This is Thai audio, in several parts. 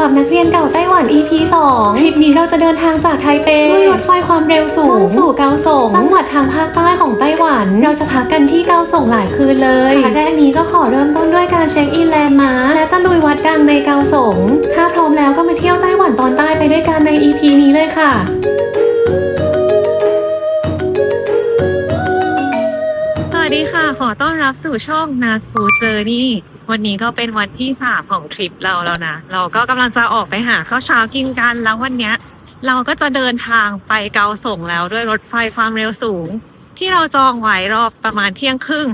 หรับนักเรียนเก่าไต้หวัน EP 2 คลิปนี้เราจะเดินทางจากไทเปด้วยรถไฟความเร็วสูงสู่เกาสงจังหวัดทางภาคใต้ของไต้หวันเราจะพักกันที่เกาสงหลายคืนเลยแรกนี้ก็ขอเริ่มต้นด้วยการเช็คอินแลนด์มาร์คและตะลุยวัดดังในเกาสงถ้าพร้อมแล้วก็มาเที่ยวไต้หวันตอนใต้ไปด้วยกันใน EP นี้เลยค่ะสวัสดีค่ะขอต้อนรับสู่ช่อง NAS Food Journey วันนี้ก็เป็นวันที่3ของทริปเราแล้วนะเราก็กำลังจะออกไปหาข้าวเช้ากินกันแล้ววันนี้เราก็จะเดินทางไปเกาสงแล้วด้วยรถไฟความเร็วสูงที่เราจองไว้รอบประมาณเที่ยงครึ่ง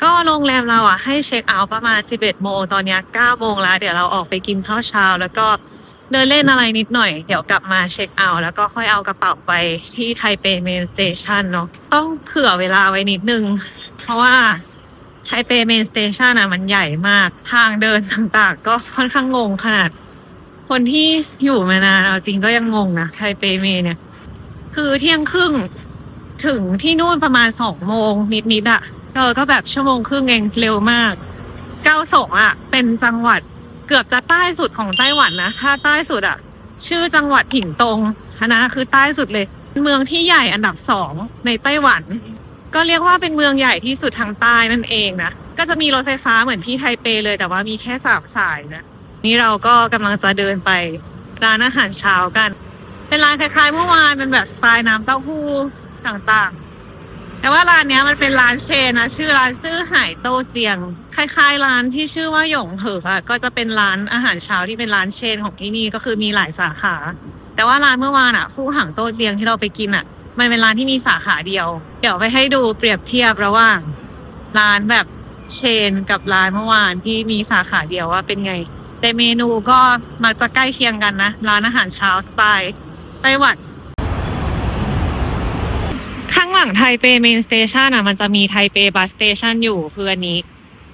ก็โรงแรมเราให้เช็คเอาท์ประมาณ11โมงตอนนี้9โมงแล้วเดี๋ยวเราออกไปกินข้าวเช้าแล้วก็เดินเล่นอะไรนิดหน่อยเดี๋ยวกลับมาเช็คเอาท์แล้วก็ค่อยเอากระเป๋าไปที่ไทเปเมนสเตชันเนาะต้องเผื่อเวลาไว้นิดนึงเพราะว่าไทเปเมนสเตชันมันใหญ่มากทางเดินต่างๆก็ค่อนข้างงงขนาดคนที่อยู่มานานเอาจริงก็ยังงงนะไทเปเมนเนี่ยคือเที่ยงครึ่งถึงที่นู่นประมาณ2โมงนิดๆก็แบบชั่วโมงครึ่งเองเร็วมากเกาสงเป็นจังหวัดเกือบจะใต้สุดของไต้หวันนะถ้าใต้สุดชื่อจังหวัดผิงตงนะคือใต้สุดเลยเมืองที่ใหญ่อันดับ2ในไต้หวันก็เรียกว่าเป็นเมืองใหญ่ที่สุดทางใต้นั่นเองนะก็จะมีรถไฟฟ้าเหมือนที่ไทเปเลยแต่ว่ามีแค่3 สายนะนี่เราก็กำลังจะเดินไปร้านอาหารเช้ากันเป็นร้านคล้ายๆเมื่อวานเป็นแบบสไตล์น้ำเต้าหู้ต่างๆแต่ว่าร้านนี้มันเป็นร้านเชนนะชื่อร้านซื่อไห่โต้เจียงคล้ายๆร้านที่ชื่อว่าหยงเหอก็จะเป็นร้านอาหารเช้าที่เป็นร้านเชนของที่นี่ก็คือมีหลายสาขาแต่ว่าร้านเมื่อวานฟู่หังโต้เจียงที่เราไปกินมันเป็นร้านที่มีสาขาเดียวเดี๋ยวไปให้ดูเปรียบเทียบระหว่างร้านแบบเชนกับร้านเมื่อวานที่มีสาขาเดียวว่าเป็นไงแต่เมนูก็มักจะใกล้เคียงกันนะร้านอาหารเช้าสไตล์ไต้หวันข้างหลังไทเปเมนสเตชันมันจะมีไทเปบัสสเตชันอยู่คืออันนี้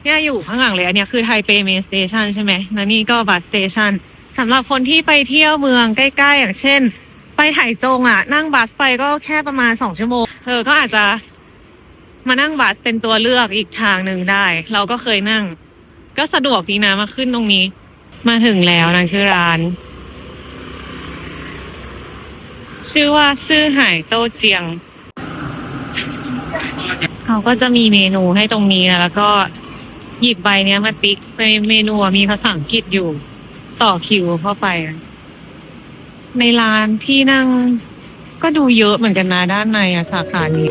เนี่ยอยู่ข้างหลังเลยอันนี้คือไทเปเมนสเตชันใช่ไหมแล้วนี่ก็บัสสเตชันสำหรับคนที่ไปเที่ยวเมืองใกล้ๆอย่างเช่นไปไถจงนั่งบัสไปก็แค่ประมาณ2 ชั่วโมงก็อาจจะมานั่งบัสเป็นตัวเลือกอีกทางหนึ่งได้เราก็เคยนั่งก็สะดวกดีนะมาขึ้นตรงนี้มาถึงแล้วนั่นคือร้านชื่อว่าซื่อไห่โต้เจียงเขาก็จะมีเมนูให้ตรงนี้นะแล้วก็หยิบใบเนี้ยมาติ๊กเมนูมีภาษาอังกฤษอยู่ต่อคิวเข้าไปในร้านที่นั่งก็ดูเยอะเหมือนกันนะด้านในสาขานี้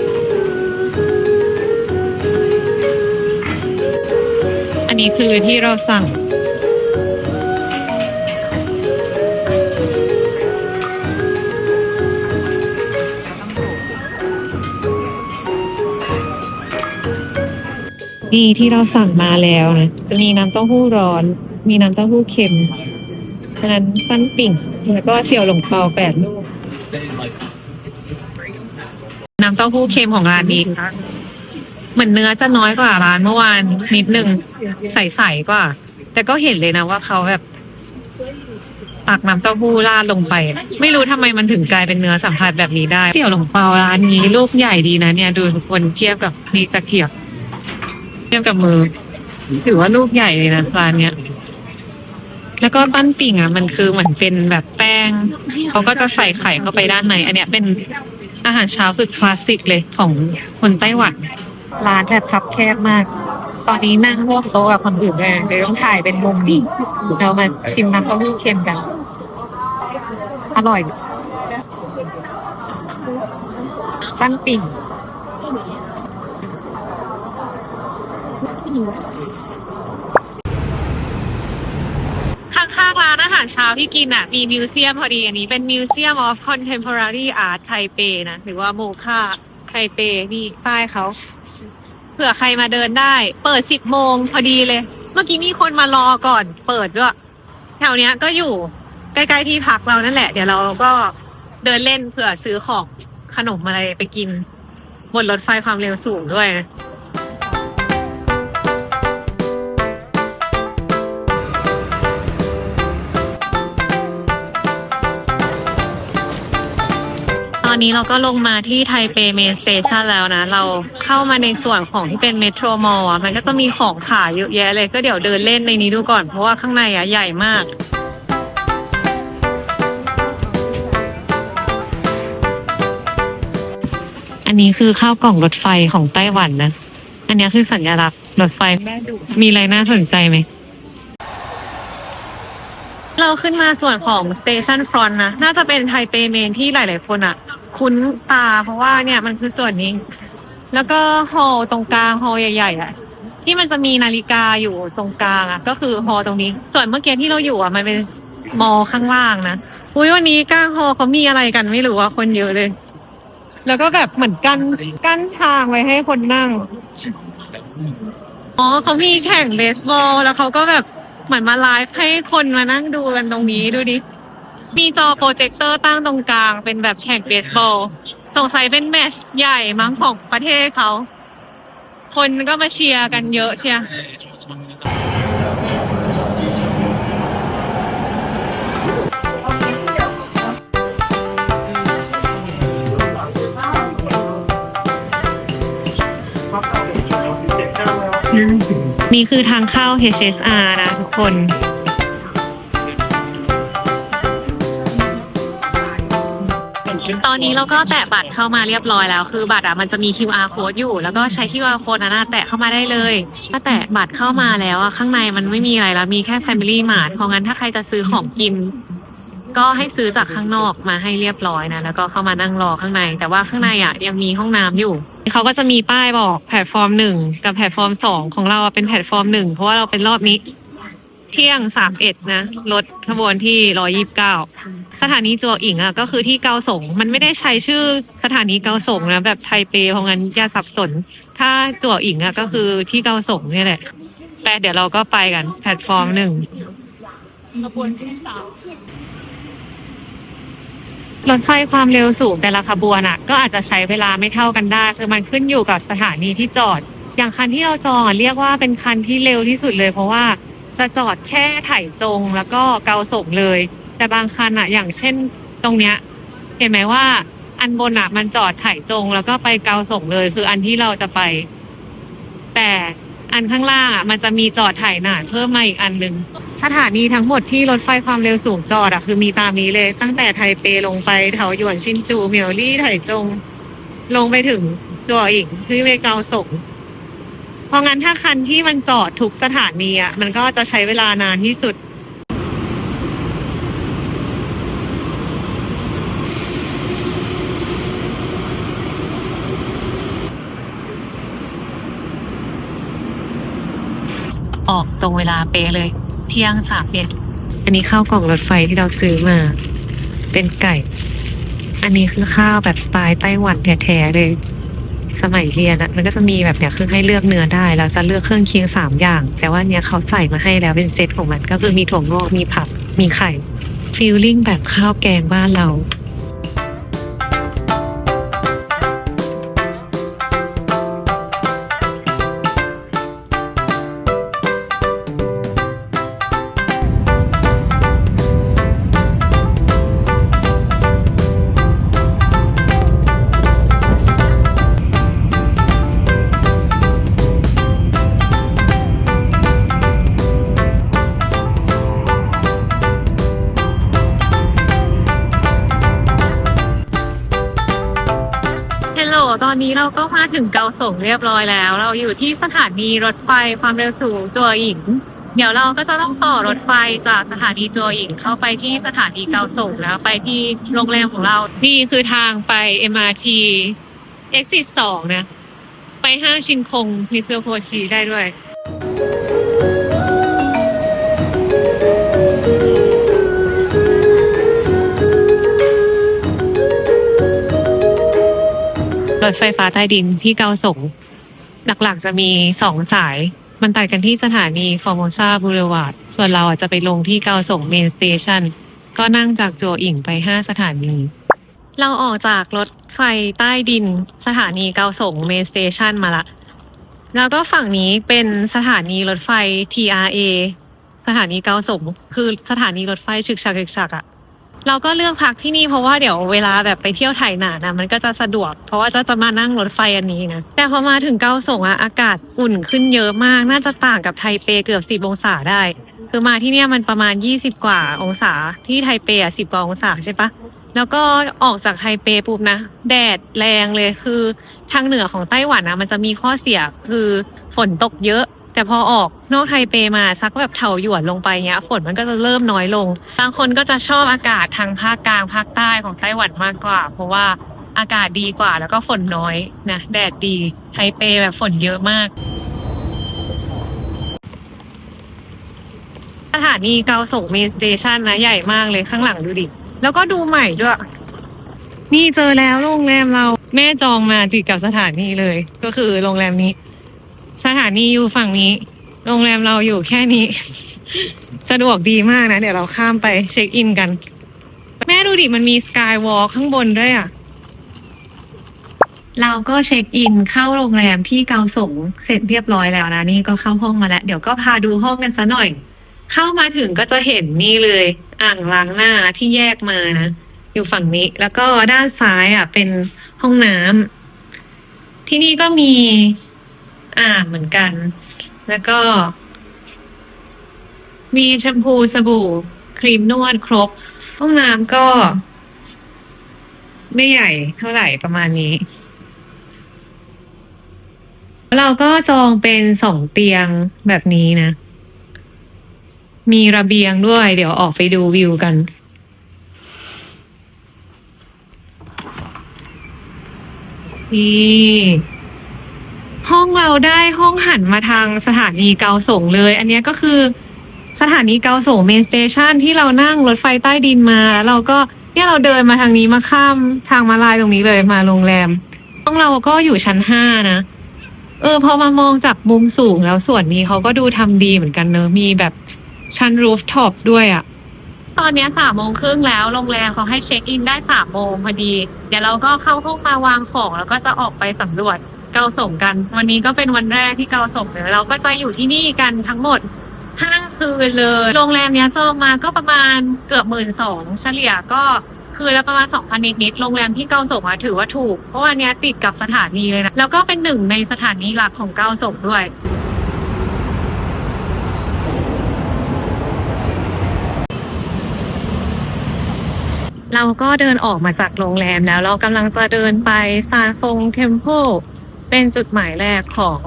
อันนี้คือที่เราสั่งนี่ที่เราสั่งมาแล้วนะจะมีน้ำเต้าหู้ร้อนมีน้ำเต้าหู้เค็มอันนั้นปั้นปิ่งแล้วก็เสี่ยวหลงเปา8 ลูกน้ำเต้าหู้เค็มของร้านนี้เหมือนเนื้อจะน้อยกว่าร้านเมื่อวานนิดนึงใสๆกว่าแต่ก็เห็นเลยนะว่าเขาแบบตักน้ำเต้าหู้ราดลงไปไม่รู้ทำไมมันถึงกลายเป็นเนื้อสัมผัสแบบนี้ได้เสี่ยวหลงเปาร้านนี้ลูกใหญ่ดีนะเนี่ยดูทุกคนเทียบกับมีตะเกียบเทียบกับมือถือว่าลูกใหญ่เลยนะร้านเนี้ยแล้วก็ปั้นปิ่งมันคือเหมือนเป็นแบบแป้งเขาก็จะใส่ไข่เข้าไปด้านในอันเนี้ยเป็นอาหารเช้าสุดคลาสสิกเลยของคนไต้หวันร้านแบบคับแคบมากตอนนี้นั่งร่วมโต๊ะกับคนอื่นเลยต้องถ่ายเป็นมุมนี้เรามาชิมน้ำเต้าหู้เค็มกันอร่อยปั้นปิ่งข้างๆร้านอาหารเช้าที่กินมีมิวเซียมพอดีอันนี้เป็น Museum of Contemporary Art ไทเปนะหรือว่าโมคาไทเปนี่ป้ายเขาเผื่อใครมาเดินได้เปิด10 โมงพอดีเลยเมื่อกี้มีคนมารอก่อนเปิดด้วยแถวเนี้ยก็อยู่ใกล้ๆที่พักเรานั่นแหละเดี๋ยวเราก็เดินเล่นเผื่อซื้อของขนมอะไรไปกินบนรถไฟความเร็วสูงด้วยนะตอนนี้เราก็ลงมาที่ไทเปเมนสเตชันแล้วนะเราเข้ามาในส่วนของที่เป็นเมโทรมอลล์มันก็จะมีของขายเยอะแยะเลยก็เดี๋ยวเดินเล่นในนี้ดูก่อนเพราะว่าข้างในใหญ่มาก อันนี้คือข้าวกล่องรถไฟของไต้หวันนะ อันนี้คือสัญลักษณ์รถไฟ มีอะไรน่าสนใจไหม เราขึ้นมาส่วนของ Station Front นะ น่าจะเป็นไทเปเมนที่หลายๆคนอ่ะ คุ้นตาเพราะว่าเนี่ยมันคือส่วนนี้ แล้วก็ฮอลล์ตรงกลางฮอลล์ใหญ่ๆอ่ะ ที่มันจะมีนาฬิกาอยู่ตรงกลางอ่ะ ก็คือฮอลล์ตรงนี้ ส่วนเมื่อกี้ที่เราอยู่อ่ะมันเป็นมอลล์ข้างล่างนะอุ้ยวันนี้กลางฮอลล์เขามีอะไรกันไม่รู้ว่าคนเยอะเลย แล้วก็แบบเหมือนกั้นทางไว้ให้คนนั่ง อ๋อเขามีแข่งเบสบอลแล้วเขาก็แบบเหมือนมาไลฟ์ให้คนมานั่งดูกันตรงนี้ดูดิ มีจอโปรเจคเตอร์ตั้งตรงกลางเป็นแบบแข่งเบสบอลสงสัยเป็นแมตช์ใหญ่มั้งของประเทศเขา คนก็มาเชียร์กันเยอะเชียร์ นี่คือทางเข้า HSR นะทุกคน ตอนนี้เราก็แตะบัตรเข้ามาเรียบร้อยแล้ว คือบัตรอ่ะมันจะมี QR code อยู่ แล้วก็ใช้ QR code นั้นแตะเข้ามาได้เลย ถ้าแตะบัตรเข้ามาแล้วอ่ะข้างในมันไม่มีอะไรแล้ว มีแค่ Family Mart เพราะงั้นถ้าใครจะซื้อของกิน ก็ให้ซื้อจากข้างนอกมาให้เรียบร้อยนะ แล้วก็เข้ามานั่งรอข้างใน แต่ว่าข้างในอ่ะยังมีห้องน้ำอยู่ เขาก็จะมีป้ายบอกแพลตฟอร์ม1กับแพลตฟอร์ม2ของเราเป็นแพลตฟอร์ม1เพราะว่าเราเป็นรอบนี้ เที่ยง31นะรถขบวนที่129สถานีจัวอิงอ่ะก็คือที่เกาสงมันไม่ได้ใช้ชื่อสถานีเกาสงนะแบบไทเปเพราะงั้นอย่าสับสน ถ้าจัวอิงอ่ะก็คือที่เกาสงนี่แหละ แต่เดี๋ยวเราก็ไปกันแพลตฟอร์ม1ขบวนที่3รถไฟความเร็วสูงแต่ละขบวนอ่ะก็อาจจะใช้เวลาไม่เท่ากันได้คือมันขึ้นอยู่กับสถานีที่จอด อย่างคันที่เราจองอ่ะเรียกว่าเป็นคันที่เร็วที่สุดเลยเพราะว่าจะจอดแค่ไถจงแล้วก็เกาสงเลย แต่บางคันอ่ะอย่างเช่นตรงเนี้ยเห็นไหมว่าอันบนอ่ะมันจอดไถจงแล้วก็ไปเกาสงเลยคืออันที่เราจะไป แต่อันข้างล่างอ่ะมันจะมีจอดไถหนานเพิ่มมาอีกอันนึงสถานีทั้งหมดที่รถไฟความเร็วสูงจอดอ่ะคือมีตามนี้เลยตั้งแต่ไทเปลงไปเถาหยวนชินจูเหมียวลี่ไถจง ลงไปถึงจัวอิงที่เวเกาสงเพราะงั้นถ้าคันที่มันจอดทุกสถานีอ่ะมันก็จะใช้เวลานานที่สุดออกตรงเวลาเป๊ะเลย เที่ยง31อันนี้ข้าวกล่องรถไฟที่เราซื้อมา เป็นไก่ อันนี้คือข้าวแบบสไตล์ไต้หวันแท้ๆเลย สมัยเรียนอะมันก็จะมีแบบเนี้ยคือให้เลือกเนื้อได้เราจะเลือกเครื่องเคียง3อย่าง แต่ว่าเนี้ยเขาใส่มาให้แล้วเป็นเซตของมันก็คือมีถั่วงอกมีผักมีไข่ฟีลลิ่งแบบข้าวแกงบ้านเราตอนนี้เราก็มาถึงเกาสงเรียบร้อยแล้ว เราอยู่ที่สถานีรถไฟความเร็วสูงจัวอิงเดี๋ยวเราก็จะต้องต่อรถไฟจากสถานีจัวอิงเข้าไปที่สถานีเกาสงแล้วไปที่โรงแรมของเรานี่คือทางไป MRT Exit 2นะไปห้างชินคงมิซูโคชิได้ด้วยรถไฟฟ้าใต้ดินที่เกาสงหลักๆจะมี2สายมันตัดกันที่สถานีฟอร์โมซาบูเลวาร์ดส่วนเราจะไปลงที่เกาสงเมนสเตชันก็นั่งจากจัวอิงไป5สถานีเราออกจากรถไฟใต้ดินสถานีเกาสงเมนสเตชันมาละแล้วก็ฝั่งนี้เป็นสถานีรถไฟ TRA สถานีเกาสงคือสถานีรถไฟฉึกฉักอะเราก็เลือกพักที่นี่เพราะว่าเดี๋ยวเวลาแบบไปเที่ยวไถหนานะมันก็จะสะดวกเพราะว่าจะมานั่งรถไฟอันนี้นะแต่พอมาถึงเกาสงอะอากาศอุ่นขึ้นเยอะมากน่าจะต่างกับไทเปเกือบ10องศาได้คือมาที่เนี่ยมันประมาณ20กว่าองศาที่ไทเป10กว่าองศาใช่ปะ แล้วก็ออกจากไทเปปุ๊บนะแดดแรงเลยคือทางเหนือของไต้หวันนะมันจะมีข้อเสียคือฝนตกเยอะ แต่พอออกนอกไทเปมาสักแบบเถาหยวนลงไปเงี้ยฝนมันก็จะเริ่มน้อยลงบางคนก็จะชอบอากาศทางภาคกลางภาคใต้ของไต้หวันมากกว่าเพราะว่าอากาศดีกว่าแล้วก็ฝนน้อยนะแดดดีไทเปแบบฝนเยอะมากสถานีเกาสงเมนสเตชันนะใหญ่มากเลยข้างหลังดูดิแล้วก็ดูใหม่ด้วยนี่เจอแล้วโรงแรมเราแม่จองมาติดกับสถานีเลยก็คือโรงแรมนี้สถานีอยู่ฝั่งนี้โรงแรมเราอยู่แค่นี้ สะดวกดีมากนะเดี๋ยวเราข้ามไปเช็คอินกันแม่ดูดิมันมีสกายวอล์คข้างบนด้วยอ่ะเราก็เช็คอินเข้าโรงแรมที่เกาสงเสร็จเรียบร้อยแล้วนะนี่ก็เข้าห้องมาแล้วเดี๋ยวก็พาดูห้องกันซะหน่อยเข้ามาถึงก็จะเห็นนี่เลยอ่างล้างหน้าที่แยกมานะอยู่ฝั่งนี้แล้วก็ด้านซ้ายอ่ะเป็นห้องน้ำที่นี่ก็มีอ่างเหมือนกัน แล้วก็มีแชมพูสบู่ครีมนวดครบห้องน้ำก็ไม่ใหญ่เท่าไหร่ประมาณนี้เราก็จองเป็น2 เตียงแบบนี้นะ มีระเบียงด้วยเดี๋ยวออกไปดูวิวกันนี่ห้องเราได้ห้องหันมาทางสถานีเกาสงเลย อันนี้ก็คือสถานีเกาสงเมนสเตชันที่เรานั่งรถไฟใต้ดินมาแล้วเราก็เนี่ยเราเดินมาทางนี้มาข้ามทางม้าลายตรงนี้เลยมาโรงแรมห้องเราก็อยู่ชั้น5นะพอมามองจากมุมสูงแล้วส่วนนี้เขาก็ดูทำดีเหมือนกันเนอะมีแบบชั้นรูฟท็อปด้วยอ่ะตอนนี้3:30แล้วโรงแรมเขาให้เช็คอินได้3 โมงพอดีเดี๋ยวเราก็เข้าห้องมาวางของแล้วก็จะออกไปสำรวจเกาสงกันวันนี้ก็เป็นวันแรกที่เกาสงเลยเราก็จะอยู่ที่นี่กันทั้งหมด5 คืนเลยโรงแรมเนี้ยจองมาก็ประมาณเกือบ12,000เฉลี่ยก็คืนละประมาณ2,000นิดๆโรงแรมที่เกาสงอะถือว่าถูกเพราะว่าเนี้ยติดกับสถานีเลยนะแล้วก็เป็นหนึ่งในสถานีหลักของเกาสงด้วยเราก็เดินออกมาจากโรงแรมแล้วเรากำลังจะเดินไปซานฟงเทมเพลเป็นจุดหมายแรกของ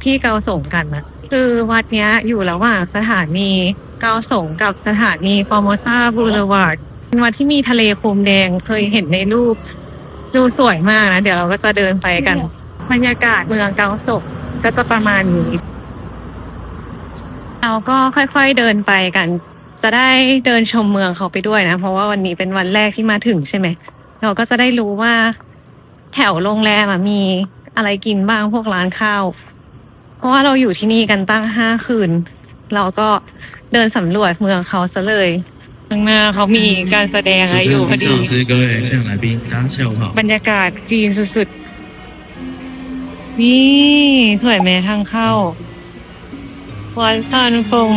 ที่เกาสงกันนะคือวัดเนี้ยอยู่ระหว่างสถานีเกาสงกับสถานีฟอร์โมซาบูเลวาร์ดเป็นวัดที่มีทะเลโคมแดงเคยเห็นในรูปดูสวยมากนะเดี๋ยวเราก็จะเดินไปกันบรรยากาศเมืองเกาสงก็จะประมาณนี้เราก็ค่อยๆเดินไปกันจะได้เดินชมเมืองเขาไปด้วยนะเพราะว่าวันนี้เป็นวันแรกที่มาถึงใช่ไหมเราก็จะได้รู้ว่าแถวโรงแรมมีอะไรกินบ้างพวกร้านข้าวเพราะว่าเราอยู่ที่นี่กันตั้ง5 คืนเราก็เดินสำรวจเมืองเขาซะเลยข้างหน้าเขามีการแสดงอะไรอยู่พอดีบรรยากาศจีนสุดๆนี่สวยไหมทางเข้าวัดซานฟง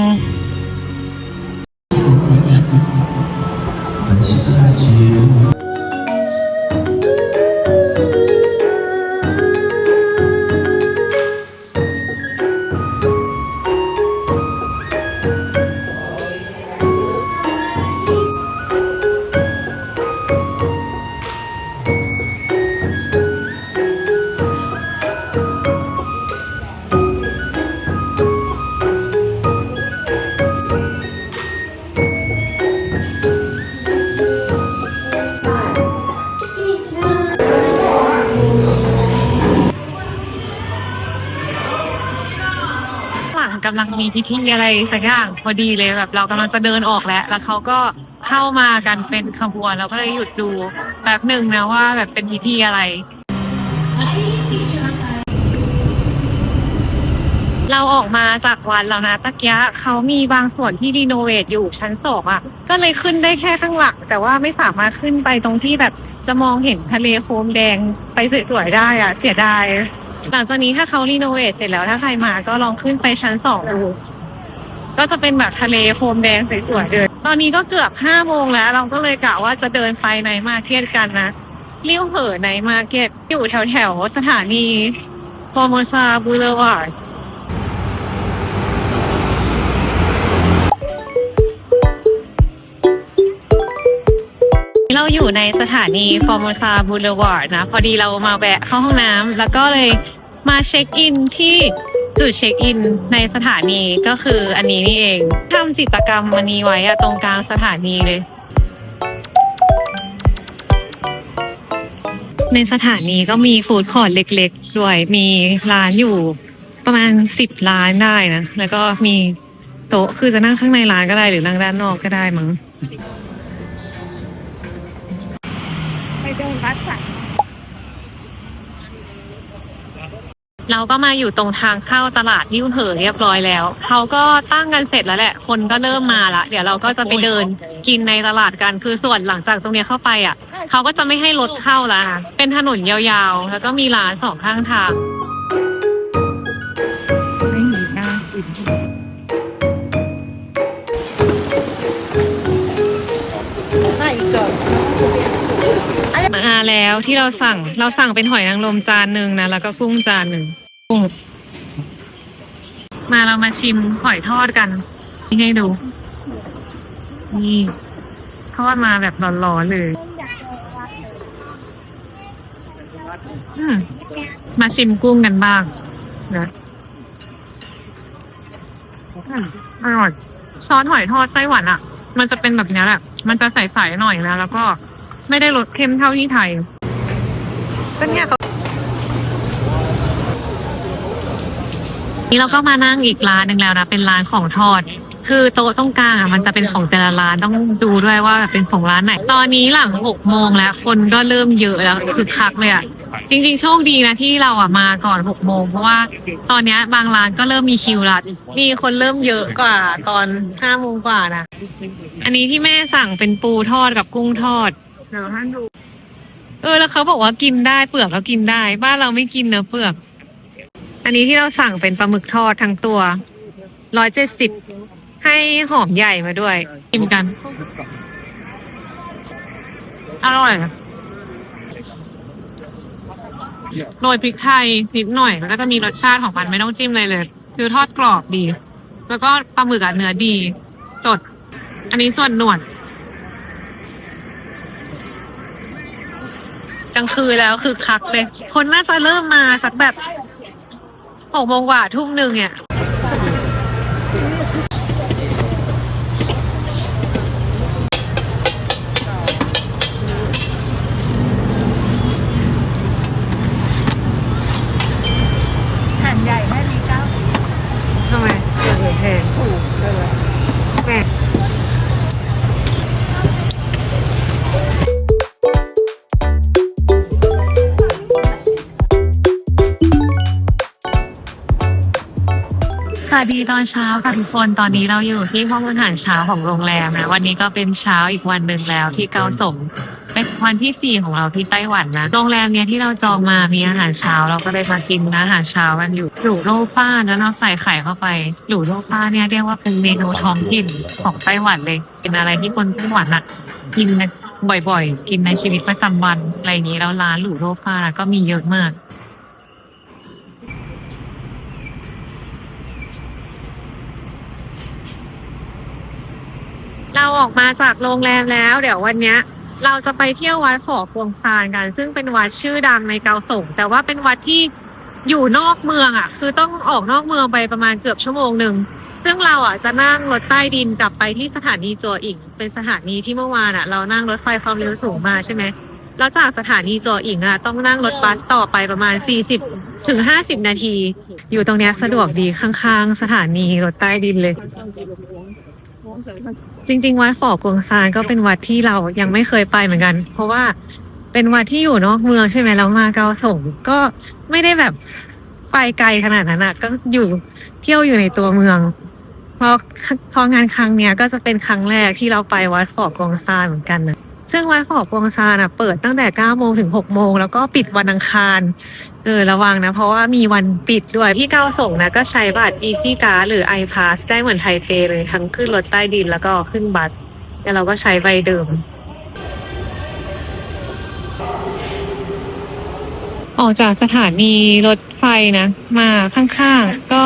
กำลังมีพิธีอะไรสักอย่างพอดีเลยแบบเรากำลังจะเดินออกแล้วเขาก็เข้ามากันเป็นขบวนเราก็เลยหยุดดูแป๊บหนึ่งนะว่าแบบเป็นพิธีอะไรเราออกมาจากวัดแล้วนะตะกี้เขามีบางส่วนที่รีโนเวทอยู่ชั้น2อ่ะก็เลยขึ้นได้แค่ข้างหลังแต่ว่าไม่สามารถขึ้นไปตรงที่แบบจะมองเห็นทะเลโคมแดงไปสวยๆได้อ่ะเสียดายหลังจากนี้ถ้าเขารีโนเวทเสร็จแล้วถ้าใครมาก็ลองขึ้นไปชั้น2ดูก็จะเป็นแบบทะเลโคมแดงสวยๆเลยตอนนี้ก็เกือบ5 โมงแล้วเราก็เลยกะว่าจะเดินไปไนท์มาร์เก็ตกันนะเลี้ยวเผอไนท์มาร์เก็ตอยู่แถวๆสถานีฟอร์โมซาบูเลวาร์ดเรา เราอยู่ในสถานีฟอร์โมซาบูเลวาร์ดนะพอดีเรามาแวะเข้าห้องน้ำแล้วก็เลยมาเช็คอินที่จุดเช็คอินในสถานีก็คืออันนี้นี่เองทำจิตรกรรมอันนี้ไว้อะตรงกลางสถานีเลยในสถานีก็มีฟู้ดคอร์ทเล็กๆด้วยมีร้านอยู่ประมาณ10 ร้านได้นะแล้วก็มีโต๊ะคือจะนั่งข้างในร้านก็ได้หรือนั่งด้านนอกก็ได้มั้งไปเดินวัดสันเราก็มาอยู่ตรงทางเข้าตลาดยิ้วเหอเรียบร้อยแล้วเขาก็ตั้งกันเสร็จแล้วแหละคนก็เริ่มมาละเดี๋ยวเราก็จะไปเดินกินในตลาดกันคือส่วนหลังจากตรงนี้เข้าไปอ่ะเขาก็จะไม่ให้รถเข้าแล้วนะเป็นถนนยาวๆแล้วก็มีร้านสองข้างทางไม่มีหน้ากินมาแล้วที่เราสั่งเป็นหอยนางรมจานหนึ่งนะแล้วก็กุ้งจานหนึ่งกุ้งมาเรามาชิมหอยทอดกันนี่ให้ดูนี่ทอดมาแบบร้อนๆเลยมาชิมกุ้งกันบ้างนะอร่อยซอสหอยทอดไต้หวันอ่ะมันจะเป็นแบบนี้แหละมันจะใสๆหน่อยนะแล้วก็ไม่ได้รสเค็มเท่าที่ไทยก็เนี่ยนี่เราก็มานั่งอีกร้านหนึ่งแล้วนะเป็นร้านของทอดคือโต๊ะตรงกลางอ่ะมันจะเป็นของแต่ละร้านต้องดูด้วยว่าเป็นของร้านไหนตอนนี้หลัง6 โมงแล้วคนก็เริ่มเยอะแล้วคึกคักเลยอ่ะจริงๆโชคดีนะที่เราอ่ะมาก่อน6 โมงเพราะว่าตอนนี้บางร้านก็เริ่มมีคิวละมีคนเริ่มเยอะกว่าตอน5 โมงกว่านะอันนี้ที่แม่สั่งเป็นปูทอดกับกุ้งทอดเดี๋ยวท่านดูแล้วเขาบอกว่ากินได้เปลือกแล้วกินได้บ้านเราไม่กินเนื้อเปลือกอันนี้ที่เราสั่งเป็นปลาหมึกทอดทั้งตัว170ให้หอมใหญ่มาด้วยกินกันอร่อยโรยพริกไทยนิดหน่อยแล้วก็จะมีรสชาติของมันไม่ต้องจิ้มเลยคือทอดกรอบดีแล้วก็ปลาหมึกเนื้อดีสดอันนี้ส่วนหนวดกลางคืนแล้วคือคักเลยคนน่าจะเริ่มมาสักแบบ6 โมงกว่าทุ่มหนึ่งเนี่ยหั่นใหญ่แม่มีเจ้าทำไมแพงถูกเลยแพงสวัสดีตอนเช้าค่ะทุกคนตอนนี้เราอยู่ที่ห้องอาหารเช้าของโรงแรมนะวันนี้ก็เป็นเช้าอีกวันหนึ่งแล้วที่เกาสงเป็นวันที่4ของเราที่ไต้หวันนะโรงแรมเนี้ยที่เราจองมามีอาหารเช้าเราก็เลยมากินอาหารเช้ากันอยู่หลูโร่ป้าแล้วเราใส่ไข่เข้าไปหลูโร่ป้าเนี่ยเรียกว่าเป็นเมนูท้องถิ่นของไต้หวันเลยเป็นอะไรที่คนไต้หวันอะกินบ่อยๆกินในชีวิตประจำวันอะไรอย่างนี้แล้วร้านหลูโร่ป้าก็มีเยอะมากเราออกมาจากโรงแรมแล้วเดี๋ยววันเนี้ยเราจะไปเที่ยววัดฝอกวงซานกันซึ่งเป็นวัดชื่อดังในเกาสงแต่ว่าเป็นวัดที่อยู่นอกเมืองอ่ะคือต้องออกนอกเมืองไปประมาณเกือบชั่วโมงหนึ่งซึ่งเราอ่ะจะนั่งรถใต้ดินกลับไปที่สถานีจัวอิงเป็นสถานีที่เมื่อวานอ่ะเรานั่งรถไฟความเร็วสูงมาใช่ไหมแล้วจากสถานีจัวอิงอ่ะต้องนั่งรถบัสต่อไปประมาณ40 ถึง 50 นาทีอยู่ตรงเนี้ยสะดวกดีข้างๆสถานีรถใต้ดินเลยจริงๆวัดฝอกวงซานก็เป็นวัดที่เรายังไม่เคยไปเหมือนกันเพราะว่าเป็นวัดที่อยู่นอกเมืองใช่ไหมแล้วมาเกาสงก็ไม่ได้แบบไปไกลขนาดนั้นก็อยู่เที่ยวอยู่ในตัวเมืองพองานครั้งเนี้ยก็จะเป็นครั้งแรกที่เราไปวัดฝอกวงซานเหมือนกันนะซึ่งวัดฝอกวงซานเปิดตั้งแต่9 โมงถึง6 โมงแล้วก็ปิดวันอังคารระวังนะเพราะว่ามีวันปิดด้วยที่เกาสงนะก็ใช้บัตร Easy Card หรือ iPass ได้เหมือนไทเปเลยทั้งขึ้นรถใต้ดินแล้วก็ขึ้นบัสแต่เราก็ใช้ใบเดิมออกจากสถานีรถไฟนะมาข้างๆก็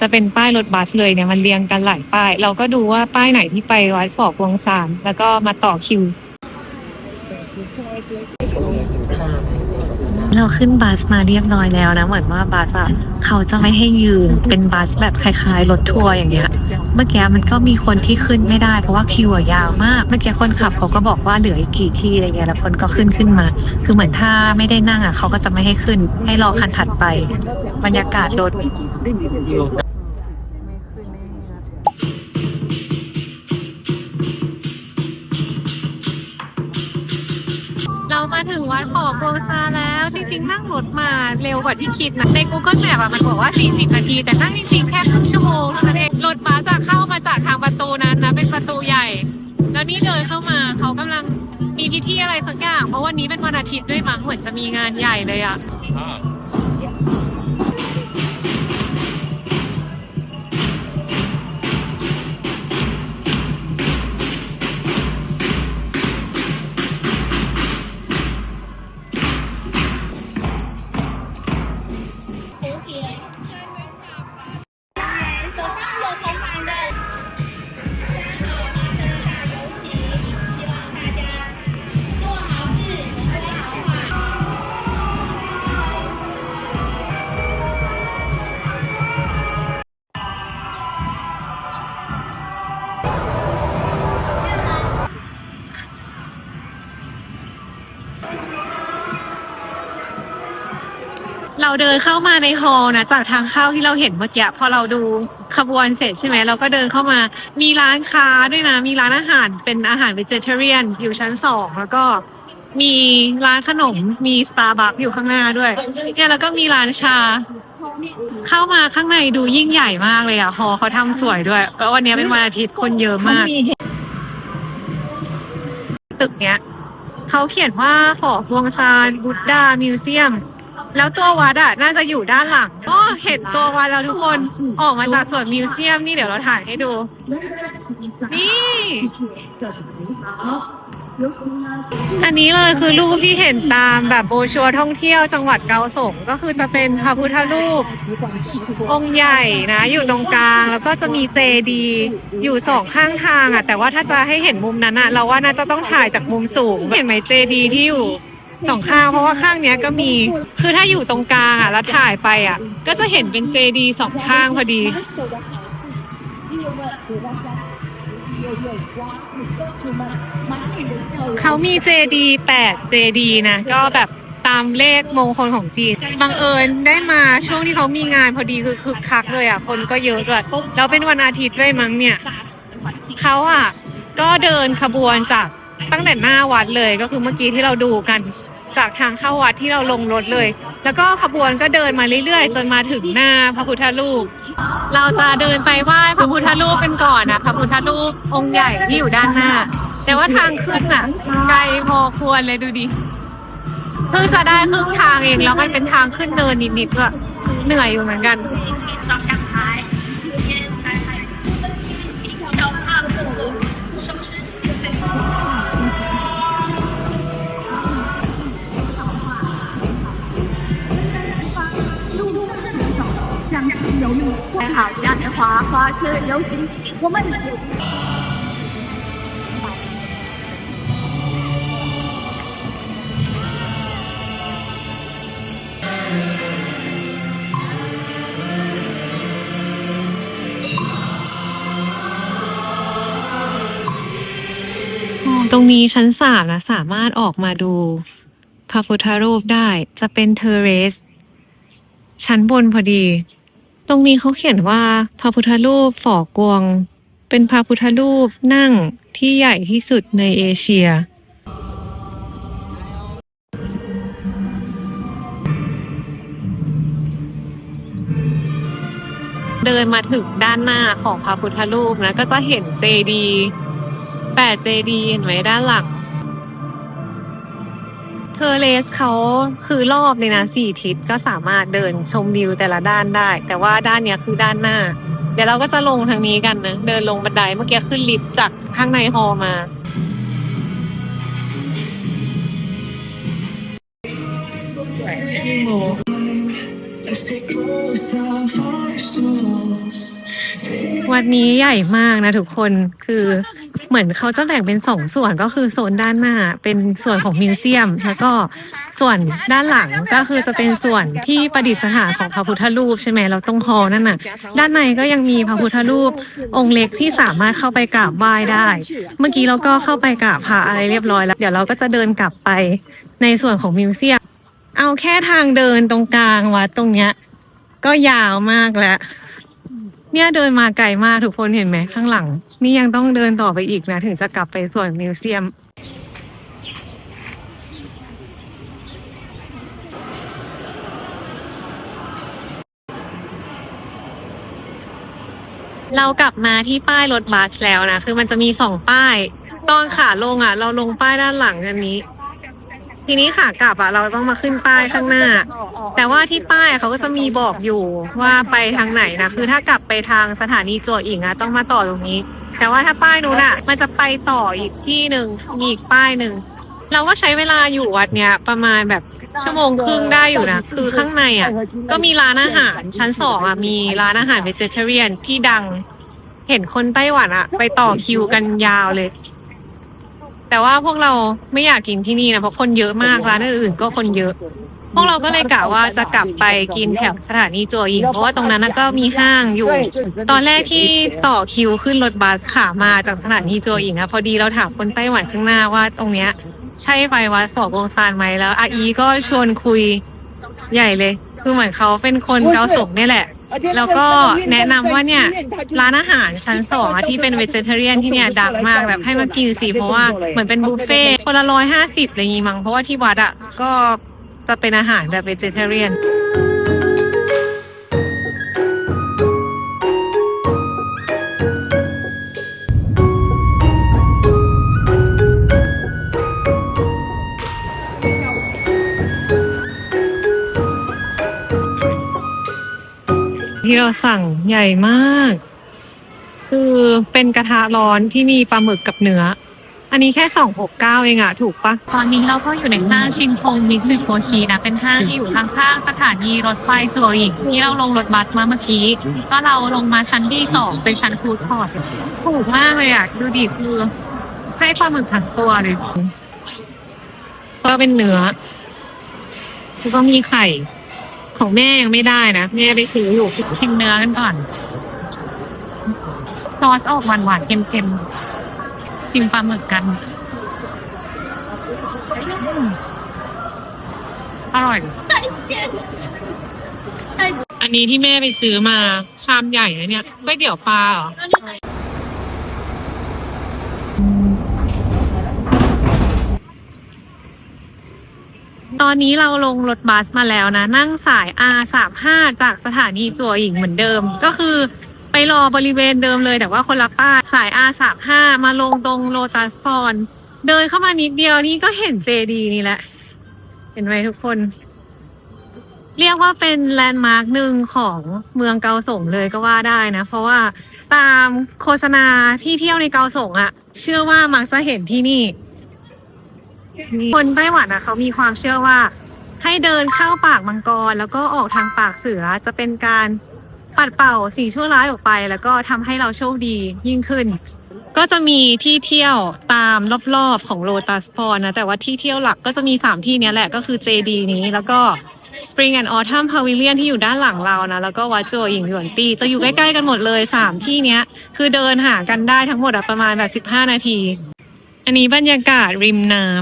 จะเป็นป้ายรถบัสเลยเนี่ยมันเรียงกันหลายป้ายเราก็ดูว่าป้ายไหนที่ไปวัดฝอกวงซานแล้วก็มาต่อคิว เราขึ้นบัสมาเรียบร้อยแล้วนะเหมือนว่าบัสอะเขาจะไม่ให้ยืนเป็นบัสแบบคล้ายๆรถทัวร์อย่างเงี้ยเมื่อกี้มันก็มีคนที่ขึ้นไม่ได้เพราะว่าคิวอะยาวมากเมื่อกี้คนขับเขาก็บอกว่าเหลืออีกกี่ที่อะไรเงี้ยแล้วคนก็ขึ้นมาคือเหมือนถ้าไม่ได้นั่งอะเขาก็จะไม่ให้ขึ้นให้รอคันถัดไปบรรยากาศรถเรามาถึงวัดขอพวงซาแล้วจริงๆนั่งรถมาเร็วกว่าที่คิดนะใน Google Map อะมันบอกว่า40นาทีแต่นั่งจริงๆแค่ครึ่งชั่วโมงเท่านั้นเองรถบัสเข้ามาจากทางประตูนั้นนะเป็นประตูใหญ่แล้วนี่เดินเข้ามาเขากำลังมีพิธีอะไรสักอย่างเพราะวันนี้เป็นวันอาทิตย์ด้วยมั้งเหมือนจะมีงานใหญ่เลยอะเราเดินเข้ามาในฮอลล์นะจากทางเข้าที่เราเห็นเมื่อกี้พอเราดูขบวนเสร็จใช่ไหมเราก็เดินเข้ามามีร้านค้าด้วยนะมีร้านอาหารเป็นอาหาร vegetarian อยู่ชั้น2แล้วก็มีร้านขนมมีสตาร์บัคอยู่ข้างหน้าด้วยเนี่ยแล้วก็มีร้านชาเข้ามาข้างในดูยิ่งใหญ่มากเลยอะฮอลล์เขาทำสวยด้วยแล้ววันนี้เป็นวันอาทิตย์คนเยอะมากตึกเนี้ยเขาเขียนว่าฝอพวงซานบุตดามิวเซียมแล้วตัววัดน่าจะอยู่ด้านหลังก็เห็นตัววัดแล้วทุกคนออกมาจากส่วนมิวเซียมนี่เดี๋ยวเราถ่ายให้ดูนี่อันนี้เลยคือรูปที่เห็นตามแบบโบรชัวร์ท่องเที่ยวจังหวัดเกาสงก็คือจะเป็นพระพุทธรูปองค์ใหญ่นะอยู่ตรงกลางแล้วก็จะมีเจดีย์อยู่2ข้างทางแต่ว่าถ้าจะให้เห็นมุมนั้นเราว่าน่าจะต้องถ่ายจากมุมสูงเห็นไหมเจดีย์ที่อยู่2ข้างเพราะว่าข้างเนี้ยก็มีคือถ้าอยู่ตรงกลางแล้วถ่ายไปก็จะเห็นเป็นเจดีย์2ข้างพอดีเขามีเจดีย์8เจดีย์นะก็แบบตามเลขมงคลของจีนบังเอิญได้มาช่วงที่เขามีงานพอดีคือคึกคักเลยคนก็เยอะด้วยแล้วเป็นวันอาทิตย์ด้วยมั้งเนี่ยเขาก็เดินขบวนจากตั้งแต่หน้าวัดเลยก็คือเมื่อกี้ที่เราดูกันจากทางเข้าวัดที่เราลงรถเลยแล้วก็ขบวนก็เดินมาเรื่อยๆจนมาถึงหน้าพระพุทธรูปเราจะเดินไปไหว้พระพุทธรูปกันก่อนพระพุทธรูปองค์ใหญ่ที่อยู่ด้านหน้าแต่ว่าทางขึ้นไกลพอควรเลยดูดิเพิ่งจะได้ครึ่งทางเองแล้วมันเป็นทางขึ้นเนินนิดๆด้วยเหนื่อยอยู่เหมือนกัน好，这样的话，花车游行，我们。ตรงนี้ชั้น3นะสามารถออกมาดูพระพุทธรูปได้จะเป็นเทอร์เรสชั้นบนพอดีตรงนี้เขาเขียนว่าพระพุทธรูปฝอกวงเป็นพระพุทธรูปนั่งที่ใหญ่ที่สุดในเอเชียเดินมาถึงด้านหน้าของพระพุทธรูปนะก็จะเห็นเจดีย์8เจดีย์เห็นไหมด้านหลังเทอร์เรสเขาคือรอบเลยนะ4 ทิศก็สามารถเดินชมวิวแต่ละด้านได้แต่ว่าด้านเนี้ยคือด้านหน้าเดี๋ยวเราก็จะลงทางนี้กันนะเดินลงบันไดเมื่อกี้ขึ้นลิฟต์จากข้างในฮอลล์มาวัดนี้ใหญ่มากนะทุกคนคือ เหมือนเขาจะแบ่งเป็นสองส่วนก็คือโซนด้านหน้าเป็นส่วนของมิวเซียมแล้วก็ส่วนด้านหลังก็คือจะเป็นส่วนที่ประดิษฐานของพระพุทธรูปใช่ไหมแล้วตรงฮอลล์นั่นน่ะด้านในก็ยังมีพระพุทธรูปองค์เล็กที่สามารถเข้าไปกราบไหว้ได้เมื่อกี้เราก็เข้าไปกราบพระอะไรเรียบร้อยแล้วเดี๋ยวเราก็จะเดินกลับไปในส่วนของมิวเซียมเอาแค่ทางเดินตรงกลางวัดตรงเนี้ยก็ยาวมากแล้วเนี่ยเดินมาไกลมากทุกคนเห็นไหมข้างหลังนี่ยังต้องเดินต่อไปอีกนะถึงจะกลับไปส่วนมิวเซียมเรากลับมาที่ป้ายรถบัสแล้วนะคือมันจะมีสองป้ายตอนขาลงอ่ะเราลงป้ายด้านหลังอันนี้ทีนี้ขากลับอ่ะเราต้องมาขึ้นป้ายข้างหน้าแต่ว่าที่ป้ายเขาก็จะมีบอกอยู่ว่าไปทางไหนนะคือถ้ากลับไปทางสถานีจั่วอิงอ่ะต้องมาต่อตรงนี้แต่ว่าถ้าป้ายนู้นอ่ะมันจะไปต่ออีกที่หนึ่งมีอีกป้ายหนึ่งเราก็ใช้เวลาอยู่วัดเนี้ยประมาณแบบชั่วโมงครึ่งได้อยู่นะคือข้างในอ่ะก็มีร้านอาหารชั้นสองอ่ะมีร้านอาหารเวจิเทเรียนที่ดังเห็นคนไต้หวันอ่ะไปต่อคิวกันยาวเลยแต่ว่าพวกเราไม่อยากกินที่นี่นะเพราะคนเยอะมากร้านอื่นๆก็คนเยอะพวกเราก็เลยกะว่าจะกลับไปกินแถวสถานีจั่วหญิงเพราะว่าตรงนั้นก็มีห้างอยู่ตอนแรกที่ต่อคิวขึ้นรถบัสขามาจากสถานีจั่วหญิงอะพอดีเราถามคนไต้หวันข้างหน้าว่าตรงเนี้ยใช่ไปวัดฝอกงซานไหมแล้วอาอีก็ชวนคุยใหญ่เลยคือเหมือนเขาเป็นคนเกาสงนี่แหละแล้วก็แนะนำว่าเนี่ยร้านอาหารชั้นสองที่เป็นเวจิเทเรียนที่เนี่ยดังมากแบบให้มากินสิเพราะว่าเหมือนเป็นบุฟเฟ่คนละ150อะไรอย่างงี้มั้งเพราะว่าที่วัดอะก็จะเป็นอาหารแบบเวจิเทเรียนที่เราสั่งใหญ่มากคือเป็นกระทะร้อนที่มีปลาหมึกกับเนื้ออันนี้แค่269เองอะถูกปะตอนนี้เราก็อยู่ในห้างชินคงมิสึโกชินะเป็นห้างที่อยู่ข้างๆสถานีรถไฟจั่วหญิงที่เราลงรถบัสมาเมื่อกี้ก็เราลงมาชั้นที่2เป็นชั้นฟู้ดคอร์ทถูกมากเลยอะดูดิคือให้ปลาหมึกทั้งตัวเลยก็เป็นเนื้อแล้วก็มีไข่ของแม่ยังไม่ได้นะแม่ไปซื้ออยู่ชิมเนื้อกันก่อนซอสออกหวานๆเค็มๆชิมปลาหมึกกันอร่อยอันนี้ที่แม่ไปซื้อมาชามใหญ่เลยเนี่ยก๋วยเตี๋ยวปลาเหรอตอนนี้เราลงรถบัสมาแล้วนะนั่งสาย R35 จากสถานีจั่วหญิงเหมือนเดิมก็คือไปรอบริเวณเดิมเลยแต่ว่าคนละป้ายสาย R35 มาลงตรงโลตัสฟอนเดินเข้ามานิดเดียวนี่ก็เห็นเจดีนี่แหละเห็นไหมทุกคนเรียกว่าเป็นแลนด์มาร์คหนึ่งของเมืองเกาสงเลยก็ว่าได้นะเพราะว่าตามโฆษณาที่เที่ยวในเกาสงอะเชื่อว่ามักจะเห็นที่นี่คนไต้หวันนะเขามีความเชื่อว่าให้เดินเข้าปากมังกรแล้วก็ออกทางปากเสือจะเป็นการปัดเป่าสิ่งชั่วร้ายออกไปแล้วก็ทำให้เราโชคดียิ่งขึ้นก็จะมีที่เที่ยวตามรอบๆของโลตัสฟอนนะแต่ว่าที่เที่ยวหลักก็จะมี3ที่นี้แหละก็คือเจดีนี้แล้วก็ Spring and Autumn Pavilion ที่อยู่ด้านหลังเรานะแล้วก็วัดจั่วหญิงหยวนตี้จะอยู่ใกล้ๆกันหมดเลย3ที่เนี้ยคือเดินหากันได้ทั้งหมดประมาณแบบ15นาทีอันนี้บรรยากาศริมน้ำ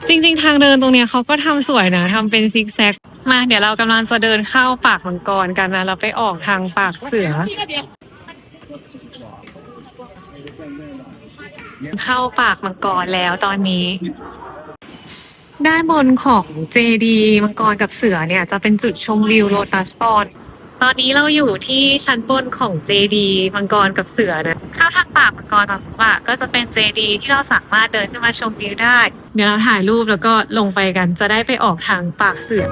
จริงๆทางเดินตรงเนี้ยเขาก็ทำสวยนะทำเป็นซิกแซกมาเดี๋ยวเรากำลังจะเดินเข้าปากมังกรกันนะเราไปออกทางปากเสือเข้าปากมังกรแล้วตอนนี้ด้านบนของเจดีมังกรกับเสือเนี่ยจะเป็นจุดชมวิวโลตัสฟอนตอนนี้เราอยู่ที่ชั้นบนของเจดีมังกรกับเสือนะเข้าทางปากมังกรกับปากก็จะเป็นเจดีที่เราสามารถเดินขึ้นมาชมวิวได้เดี๋ยวเราถ่ายรูปแล้วก็ลงไปกันจะได้ไปออกทางปากเสือ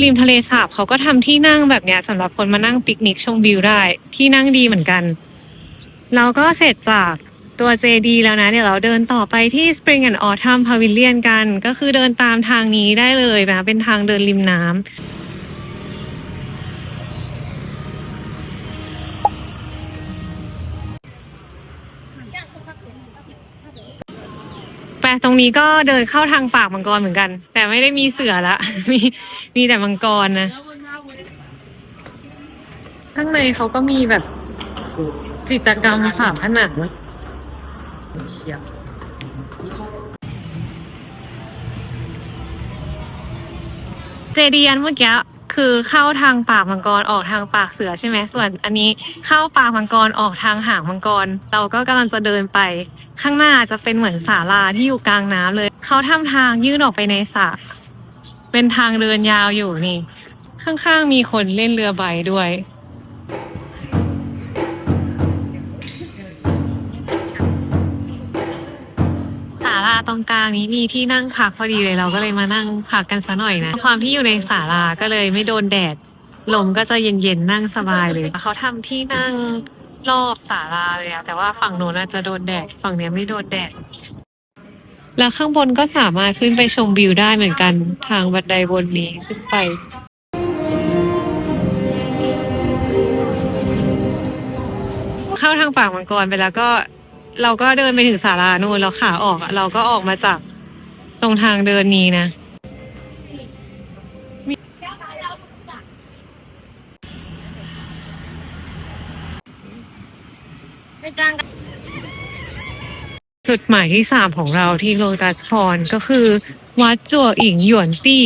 ริมทะเลสาบเขาก็ทำที่นั่งแบบเนี้ยสำหรับคนมานั่งปิกนิกชมวิวได้ที่นั่งดีเหมือนกันเราก็เสร็จจากตัวเจดีแล้วนะเดี๋ยวเราเดินต่อไปที่ Spring and Autumn Pavilion กันก็คือเดินตามทางนี้ได้เลยนะเป็นทางเดินริมน้ำแต่ตรงนี้ก็เดินเข้าทางปากมังกรเหมือนกันแต่ไม่ได้มีเสือละ มีมีแต่มังกรนะข้างในเขาก็มีแบบจิตรกรรมฝาผนังเจดีย์อันเมื่อกี้คือเข้าทางปากมังกรออกทางปากเสือใช่ไหมส่วนอันนี้เข้าปากมังกรออกทางหางมังกรเราก็กำลังจะเดินไปข้างหน้าจะเป็นเหมือนศาลาที่อยู่กลางน้ำเลยเขาทำทางยื่นออกไปในสระเป็นทางเดินยาวอยู่นี่ข้างๆมีคนเล่นเรือใบด้วยศาลาตรงกลางนี้มีที่นั่งพักพอดีเลยเราก็เลยมานั่งพักกันซะหน่อยนะความที่อยู่ในศาลาก็เลยไม่โดนแดดลมก็จะเย็นๆนั่งสบายเลยเขาทำที่นั่งรอบศาลาเลยอะแต่ว่าฝั่งโน้นอาจจะโดนแดดฝั่งเนี้ยไม่โดนแดดแล้วข้างบนก็สามารถขึ้นไปชมวิวได้เหมือนกันทางบันไดบนนี้ขึ้นไปเข้าทางปากมังกรไปแล้วก็เราก็เดินไปถึงศาลาโน่นแล้วขาออกอะเราก็ออกมาจากตรงทางเดินนี้นะจุดหมายที่3ของเราที่โลตัสพรก็คือวัดจั่วอิงหยวนตี้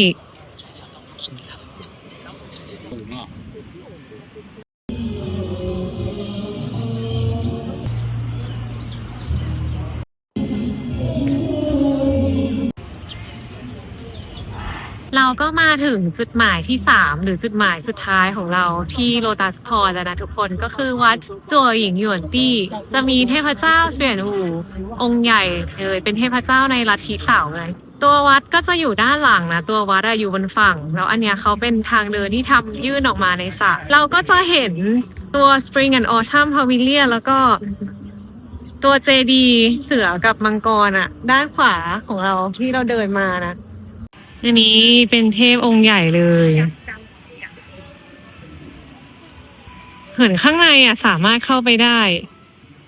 เราก็มาถึงจุดหมายที่3หรือจุดหมายสุดท้ายของเราที่โลตัสพรแล้วนะทุกคนก็คือวัดจั่วหญิงหยวนตี้จะมีเทพเจ้าเสวียนอู่องค์ใหญ่เลยเป็นเทพเจ้าในลัทธิเต่าเลยตัววัดก็จะอยู่ด้านหลังนะตัววัดอยู่บนฝั่งแล้วอันเนี้ยเขาเป็นทางเดินที่ทำยื่นออกมาในสระเราก็จะเห็นตัว Spring and Autumn Pavilion แล้วก็ตัวเจดีเสือกับมังกรด้านขวาของเราที่เราเดินมานะอันนี้เป็นเทพองค์ใหญ่เลยเห็นข้างในสามารถเข้าไปได้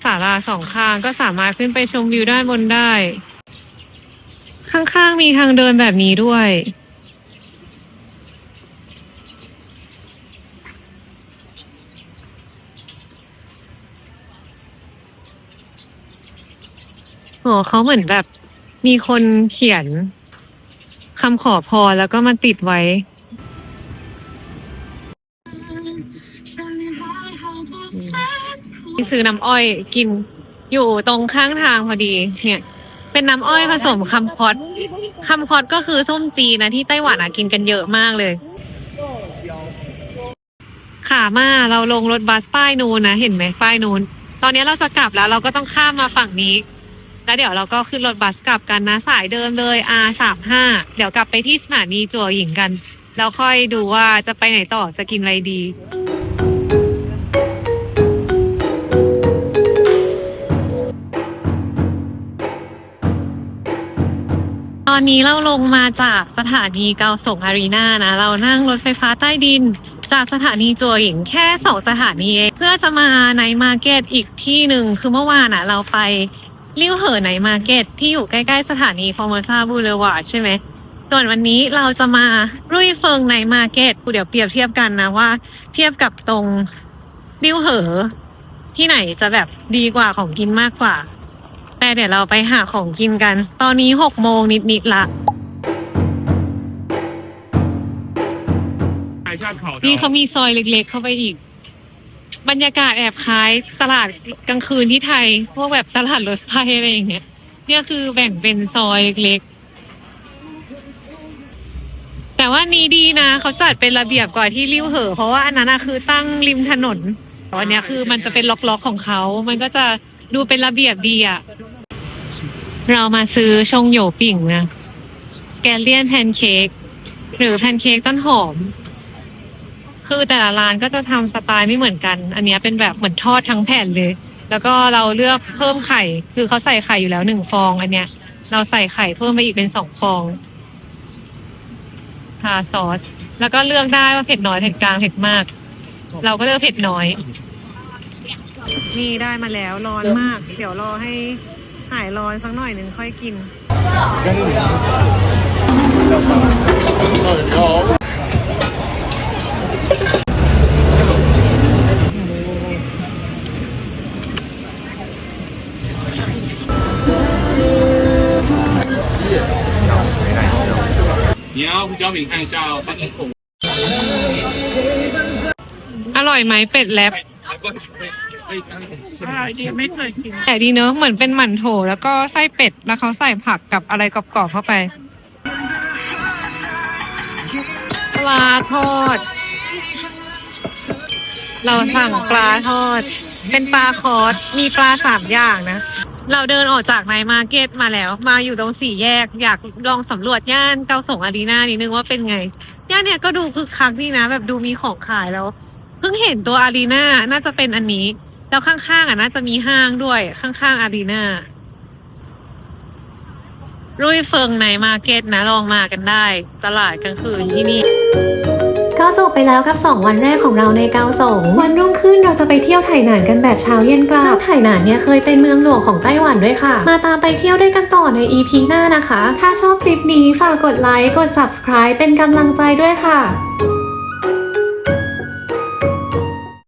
ศาลา2ข้างก็สามารถขึ้นไปชมวิวด้านบนได้ข้างๆมีทางเดินแบบนี้ด้วยโหเขาเหมือนแบบมีคนเขียนคำขอพรแล้วก็มาติดไว้ซื้อน้ำอ้อยกินอยู่ตรงข้างทางพอดีเนี่ยเป็นน้ำอ้อยผสมคำคอดก็คือส้มจีนนะที่ไต้หวันกินกันเยอะมากเลยขามาเราลงรถบัสป้ายนู้นนะเห็นไหมป้ายนู้นตอนนี้เราจะกลับแล้วเราก็ต้องข้ามมาฝั่งนี้แล้วเดี๋ยวเราก็ขึ้นรถบัสกลับกันนะสายเดิมเลย R35 เดี๋ยวกลับไปที่สถานีจั่วหญิงกันแล้วค่อยดูว่าจะไปไหนต่อจะกินอะไรดีตอนนี้เราลงมาจากสถานีเกาสงอารีนานะเรานั่งรถไฟฟ้าใต้ดินจากสถานีจั่วหญิงแค่2สถานีเองเพื่อจะมาไนท์มาร์เก็ตอีกที่หนึ่งคือเมื่อวานเราไปลิ่วเหอไนท์มาร์เก็ตที่อยู่ใกล้ๆสถานีฟอร์โมซาบูเลวาร์ดใช่ไหมส่วนวันนี้เราจะมารุ่ยเฟิงไนท์มาร์เก็ตเดี๋ยวเปรียบเทียบกันนะว่าเทียบกับตรงลิ่วเหอที่ไหนจะแบบดีกว่าของกินมากกว่าแต่เดี๋ยวเราไปหาของกินกันตอนนี้6 โมงนิดๆละนี่เขามีซอยเล็กๆเข้าไปอีกบรรยากาศแอบคล้ายตลาดกลางคืนที่ไทยพวกแบบตลาดรถไฟอะไรอย่างเงี้ยเนี่ยคือแบ่งเป็นซอยเล็กๆแต่ว่านี้ดีนะเขาจัดเป็นระเบียบกว่าที่ลิ่วเหอเพราะว่าอันนั้นคือตั้งริมถนนอันนี้คือมันจะเป็นล็อกๆของเขามันก็จะดูเป็นระเบียบดีเรามาซื้อชงโหยวปิ่งนะสแกลเลียนแพนเค้ก หรือแพนเค้กต้นหอม คือแต่ละร้านก็จะทำสไตล์ไม่เหมือนกัน อันเนี้ยเป็นแบบเหมือนทอดทั้งแผ่นเลย แล้วก็เราเลือกเพิ่มไข่ คือเขาใส่ไข่อยู่แล้ว1 ฟอง อันเนี้ย เราใส่ไข่เพิ่มไปอีกเป็น2 ฟอง ทาซอส แล้วก็เลือกได้ว่าเผ็ดน้อยเผ็ดกลางเผ็ดมาก เราก็เลือกเผ็ดน้อย นี่ได้มาแล้วร้อนมาก เดี๋ยวรอให้หายร้อนสักหน่อยหนึ่งค่อยกิน 你要胡椒饼看一下哦，三重口。 อร่อยไหมเป็ดแลบ ไม่เคยกิน แต่ดีเนอะเหมือนเป็นหมั่นโถแล้วก็ไส้เป็ดแล้วเขาใส่ผักกับอะไรกรอบๆเข้าไป ปลาทอด เราสั่งปลาทอด เป็นปลาคอร์สมีปลา3 อย่างนะ เราเดินออกจากไนท์มาร์เก็ตมาแล้ว มาอยู่ตรง4 แยก อยากลองสำรวจย่านเกาสงอารีนานิดนึงว่าเป็นไง ย่านเนี่ยก็ดูคึกคักดีนะ แบบดูมีของขายแล้ว เพิ่งเห็นตัวอารีนาน่าจะเป็นอันนี้ แล้วข้างๆน่าจะมีห้างด้วยข้างๆอารีนารุ่ยเฟิงไนท์มาร์เก็ตนะลองมากันได้ ตลาดกลางคืนที่นี่ ก็จบไปแล้วกับ 2 วันแรกของเราในเกาสงวันรุ่งขึ้นเราจะไปเที่ยวไถหนานกันแบบเช้าเย็นกลับซึ่งไถหนานเนี่ยเคยเป็นเมืองหลวงของไต้หวันด้วยค่ะ มาตามไปเที่ยวด้วยกันต่อใน EP หน้านะคะ ถ้าชอบคลิปนี้ฝากกดไลค์ กด Subscribe เป็นกำลังใจด้วยค่ะ